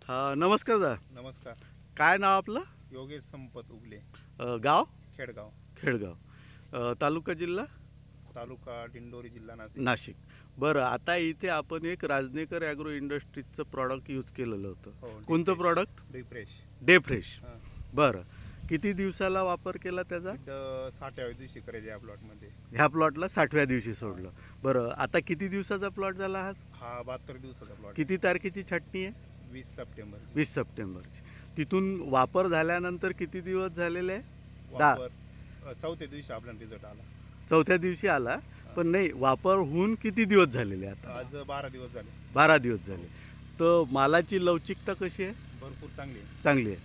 नमस्कार दादा. नमस्कार. काय नाव आपलं? योगेश संपत उगले. गाव? खेडगाव. खेडगाव. तालुका जिल्हा? तालुका दिंडोरी, जिल्हा नाशिक. नाशिक. बरं, आता इथे आपण एक राजनेकर ॲग्रो इंडस्ट्रीजचं प्रॉडक्ट यूज केलेलं होतं. हो, कोणतं प्रॉडक्ट? डिफ्रेश. Day fresh. हां. बरं, किती दिवसाला वापर केला त्याचा? 60व्या दिवशी करायचे या प्लॉटमध्ये. ह्या प्लॉटला 60व्या दिवशी सोडलं. बरं, आता किती दिवसाचा प्लॉट झाला हा? हा 72 दिवसाचा प्लॉट. किती तारखेची छाटणी आहे? 20 सप्टेंबर. 20 सप्टेंबरची. तिथून वापर झाल्यानंतर किती दिवस झालेले आहे? चौथ्या दिवशी आपल्याला रिझल्ट आला. चौथ्या दिवशी आला, पण नाही, वापर होऊन किती दिवस झालेले आता? आज 12 दिवस झाले. 12 दिवस झाले. तर मालाची लवचिकता कशी आहे? भरपूर चांगली आहे. चांगली आहे.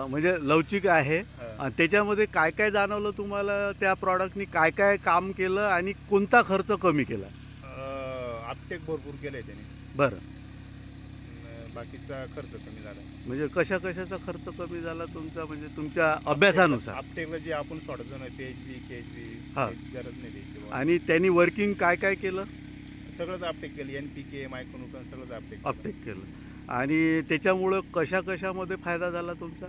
म्हणजे लवचिक आहे. आणि त्याच्यामध्ये काय काय जाणवलं तुम्हाला? त्या प्रॉडक्टनी काय काय काम केलं आणि कोणता खर्च कमी केला? आपटेक भरपूर केलंय त्याने. बरं, बाकीचा खर्च कमी झाला. म्हणजे कशाचा खर्च कमी झाला तुमचा, म्हणजे तुमच्या अभ्यासानुसार? आपटेकला जे आपण सोडतो ना, PHB, KHB, हां. गरज नाही द्यायची. आणि त्यांनी वर्किंग काय काय केलं? सगळंच आपटेक केलं. NPK, मायक्रोन्यूटन सगळंच आपटेक अपटेक केलं. आणि त्याच्यामुळं कशामध्ये फायदा झाला तुमचा?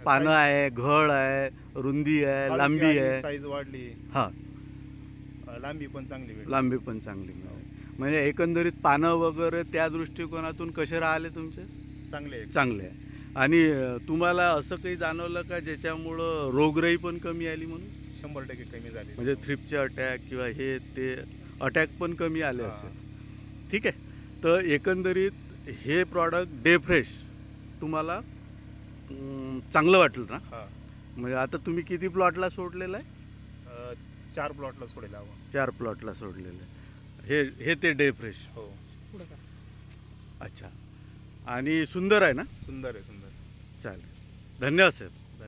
पानं आहे, घड आहे, रुंदी आहे, लांबी आहे. साईज वाढली. हां, लांबी पण चांगली भेटली. लांबी पण चांगली मिळाली. म्हणजे एकंदरीत पानं वगैरे त्या दृष्टिकोनातून कसे राहिले तुमचे? चांगले आहे. आणि तुम्हाला असं काही जाणवलं का ज्याच्यामुळं रोगराई पण कमी आली म्हणून? 100% कमी झाली. म्हणजे थ्रिप्सचे अटॅक किंवा हे ते अटॅक पण कमी आले असेल. ठीक आहे. तर एकंदरीत हे प्रॉडक्ट डे फ्रेश तुम्हाला चांगलं वाटलं ना? हां. म्हणजे आता तुम्ही किती प्लॉटला सोडलेलं आहे? 4 प्लॉटला सोडेल हवं. 4 प्लॉटला सोडलेलं आहे. हे ते डे फ्रेश. हो. अच्छा. आणि सुंदर आहे ना? सुंदर आहे, सुंदर. चालेल. धन्यवाद सर.